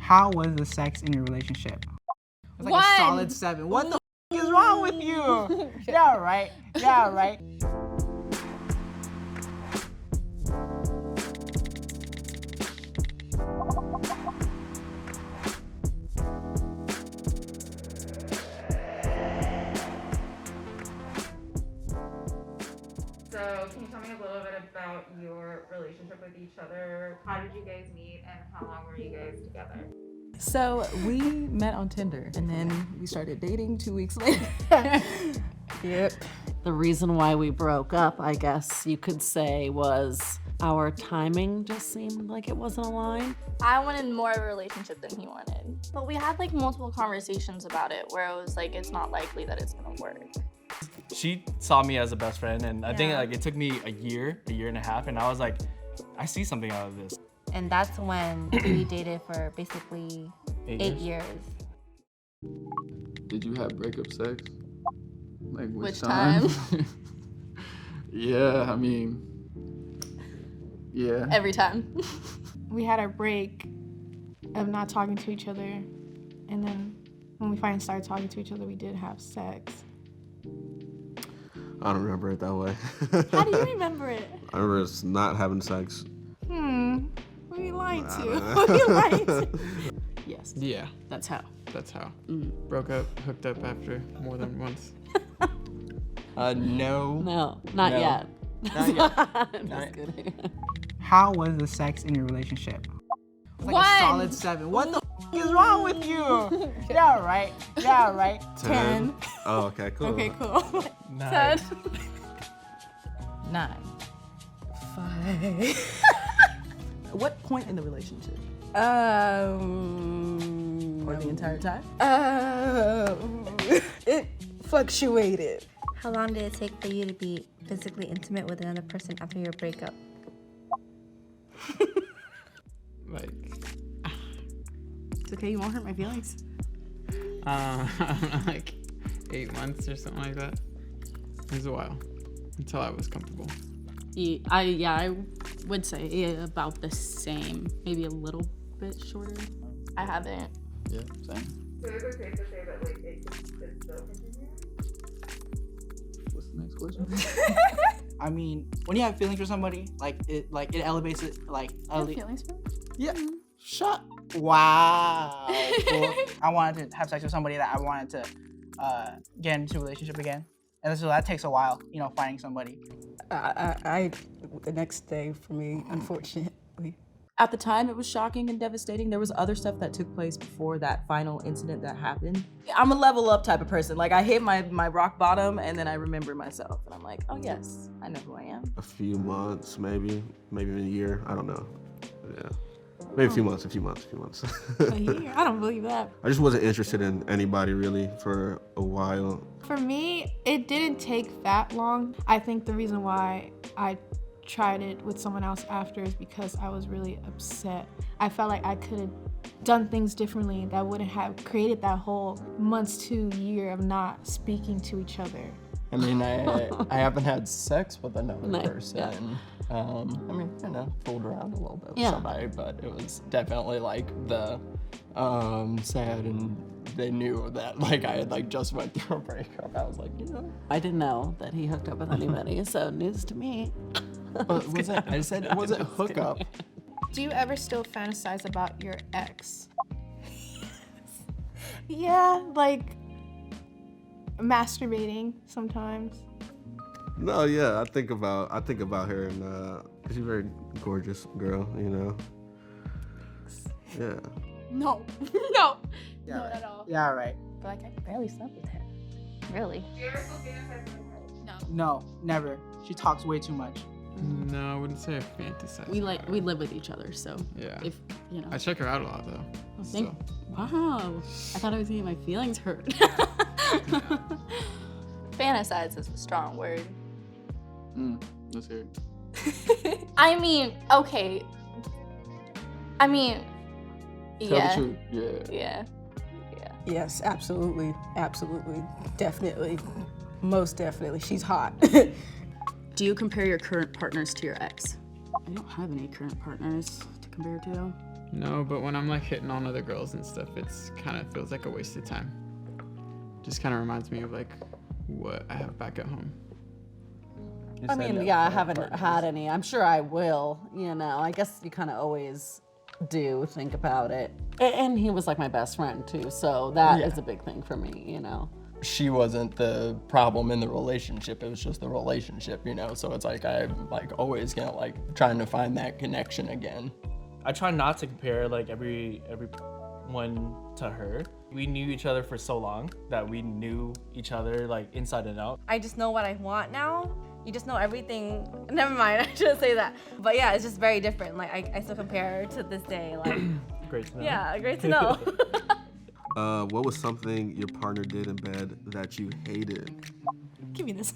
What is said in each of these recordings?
How was the sex in your relationship? It's like One. a solid 7. What the is wrong with you? Yeah, right. Yeah, right. So can you tell me a little bit about your relationship with each other? How did you guys meet and how long were you guys together? So we met on Tinder and then we started dating 2 weeks later. Yep. The reason why we broke up, I guess you could say, was our timing just seemed like it wasn't aligned. I wanted more of a relationship than he wanted. But we had like multiple conversations about it where it was like, it's not likely that it's gonna work. She saw me as a best friend, and I think like it took me a year and a half, and I was like, I see something out of this. And that's when we dated for basically 8 years. Did you have breakup sex? Like Which time? Yeah, I mean, yeah. Every time. We had our break of not talking to each other, and then when we finally started talking to each other, we did have sex. I don't remember it that way. How do you remember it? I remember us not having sex. Who are you lying to? Who are you lying to? Yes. Yeah, That's how. that's how. Broke up, hooked up after more than once. No, not No. yet. Not yet. I'm just kidding. How was the sex in your relationship? It's like One. a solid 7. What the is wrong with you? Yeah, right. Yeah, right. 10. Oh, okay, cool. Okay, cool. 10. 9. 5. What point in the relationship? Or the entire time? It fluctuated. How long did it take for you to be physically intimate with another person after your breakup? Like, It's okay, you won't hurt my feelings. like 8 months or something like that. It was a while until I was comfortable. I would say about the same, maybe a little bit shorter. I haven't. Yeah, same. So is it safe to say that like it could still continue? What's the next question? I mean, when you have feelings for somebody, like it elevates it, like Feelings for me? yeah. Shut. Wow. Cool. I wanted to have sex with somebody that I wanted to get into a relationship again, and so that takes a while, finding somebody. The next day for me, unfortunately. At the time, it was shocking and devastating. There was other stuff that took place before that final incident that happened. I'm a level up type of person. Like I hit my rock bottom and then I remember myself. And I'm like, oh yes, I know who I am. A few months, maybe even a year. I don't know. Yeah. Maybe a few months. A year? I don't believe that. I just wasn't interested in anybody really for a while. For me, it didn't take that long. I think the reason why I tried it with someone else after is because I was really upset. I felt like I could have done things differently that wouldn't have created that whole months to year of not speaking to each other. I mean, I haven't had sex with another Nice, person. yeah. I mean, fooled around a little bit with Yeah. somebody, but it was definitely like the sad, and they knew that like I had like just went through a breakup. I was like, I didn't know that he hooked up with anybody, so news to me. but was it? I said it wasn't hookup. Do you ever still fantasize about your ex? Yeah, like masturbating sometimes. No, yeah, I think about her, and she's a very gorgeous girl, Yeah. No. No. Yeah, Not right. at all. Yeah, right. But like I barely slept with her. Really? Do you ever still fantasize with her? No. No, never. She talks way too much. No, I wouldn't say I fantasize. We live with each other, so Yeah. if I check her out a lot though. Thank- wow. I thought I was getting my feelings hurt. Fantasize is a strong word. Let's hear it. I mean, okay. Tell Yeah. the truth. Yeah. Yeah. Yes, absolutely. Absolutely. Definitely. Most definitely. She's hot. Do you compare your current partners to your ex? I don't have any current partners to compare to. No, but when I'm like hitting on other girls and stuff, it's kind of feels like a waste of time. Just kind of reminds me of like what I have back at home. I mean, yeah, I haven't had any. I'm sure I will, you know. I guess you kind of always do think about it. And he was like my best friend too, so that is a big thing for me, you know. She wasn't the problem in the relationship, it was just the relationship, you know. So it's like I'm like always gonna like trying to find that connection again. I try not to compare like everyone to her. We knew each other for so long that we knew each other like inside and out. I just know what I want now. You just know everything. Never mind, I shouldn't say that. But yeah, it's just very different. Like I still compare to this day. Like Great to know. yeah, great to know. What was something your partner did in bed that you hated? Give me this.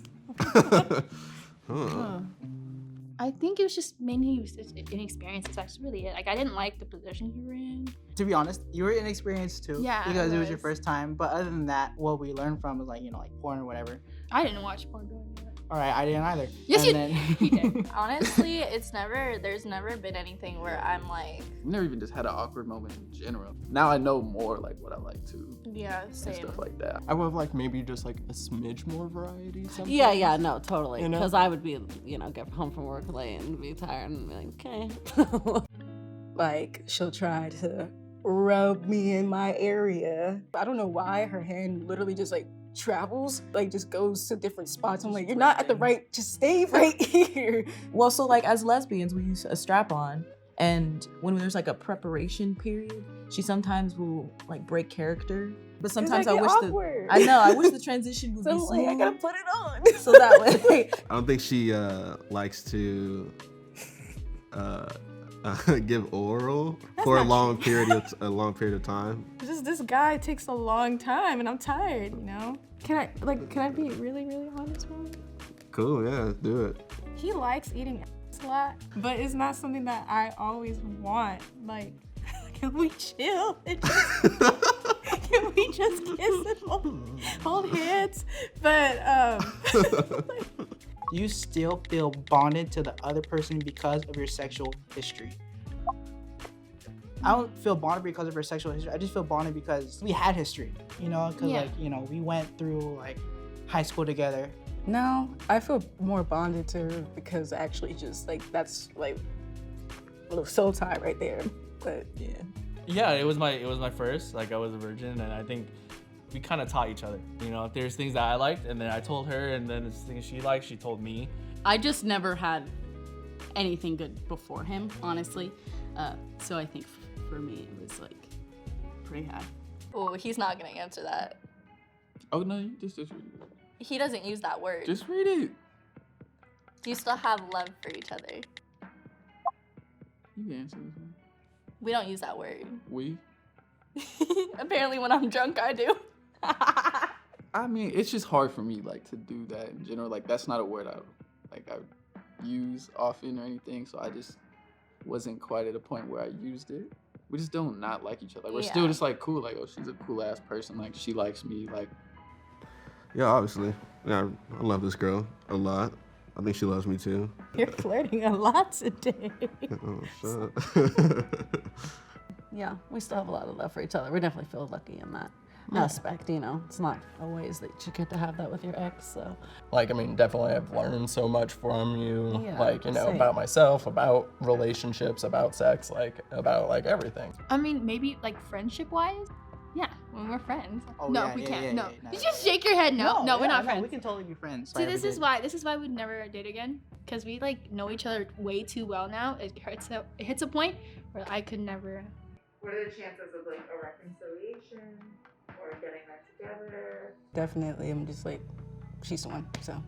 I think it was just mainly inexperienced. That's really it. Like I didn't like the position you were in. To be honest, you were inexperienced too. Yeah, Because I it was your was. first time. But other than that, what we learned from was like, you know, like porn or whatever. I didn't watch porn growing up. All right, I didn't either. Yes, And you did. Honestly, there's never been anything where I'm like, I've never even just had an awkward moment in general. Now I know more like what I like too. yeah, And same. stuff like that. I would have like maybe just like a smidge more variety sometimes. Yeah, no, totally. You know? Because I would be, you know, get home from work late and be tired and be like, okay. Like, she'll try to rub me in my area. I don't know why her hand literally just like travels, like just goes to different spots. I'm like, you're not at the right, just stay right here. Well, so like as lesbians, we use a strap on. And when there's like a preparation period, she sometimes will like break character. But sometimes I wish I wish the transition would be So smooth. like, I gotta put it on. So that way. I don't think she likes to give oral for a long period of time. Just this guy takes a long time, and I'm tired. You know. Can I be really, really honest with you? Cool, yeah, do it. He likes eating ass a lot, but it's not something that I always want. Like, can we chill? Can we just kiss and hold hands? But you still feel bonded to the other person because of your sexual history. I don't feel bonded because of her sexual history. I just feel bonded because we had history, you know, because like, you know, we went through like high school together. No, I feel more bonded to her because actually just like that's like a little soul tie right there. But yeah. Yeah, it was my first. Like I was a virgin, and I think we kind of taught each other. You know, if there's things that I liked, and then I told her, and then there's things she liked, she told me. I just never had anything good before him, honestly. So I think for me it was like pretty high. Oh, he's not gonna answer that. Oh no, you just read it. He doesn't use that word. Just read it. Do you still have love for each other? You can answer this one. We don't use that word. We? Apparently when I'm drunk, I do. I mean, it's just hard for me like to do that in general. Like that's not a word I use often or anything. So I just wasn't quite at a point where I used it. We just don't not like each other. Like, we're still just like cool. Like, oh, she's a cool ass person. Like she likes me. Like. Yeah, obviously. Yeah, I love this girl a lot. I think she loves me too. You're flirting a lot today. Oh, shut. Yeah, we still have a lot of love for each other. We definitely feel lucky in that aspect, you know. It's not always that you get to have that with your ex, so. Like, I mean, definitely I've learned so much from you, Yeah, like, you know, same. about myself, about relationships, about sex, like, about, like, everything. I mean, maybe like friendship-wise. Yeah, when we're friends. Oh, no, yeah, we yeah, can't. yeah, no. yeah, You just shake your head. No, we're not friends. We can totally be friends. See, this is why we'd never date again. Because we like know each other way too well now. It hits a point where I could never. What are the chances of like a reconciliation or getting back together? Definitely, I'm just like, she's the one, so.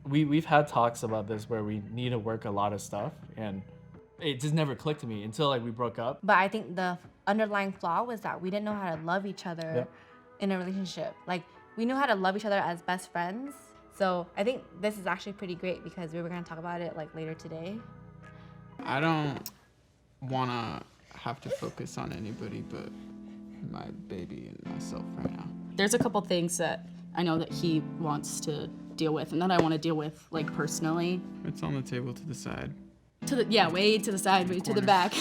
We've had talks about this where we need to work a lot of stuff, and it just never clicked to me until like we broke up. But I think the underlying flaw was that we didn't know how to love each other in a relationship. Like, we knew how to love each other as best friends. So I think this is actually pretty great because we were gonna talk about it like later today. I don't want to have to focus on anybody but my baby and myself right now. There's a couple things that I know that he wants to deal with and that I want to deal with, like, personally. It's on the table to decide. To the, yeah, way to the side, way to the back.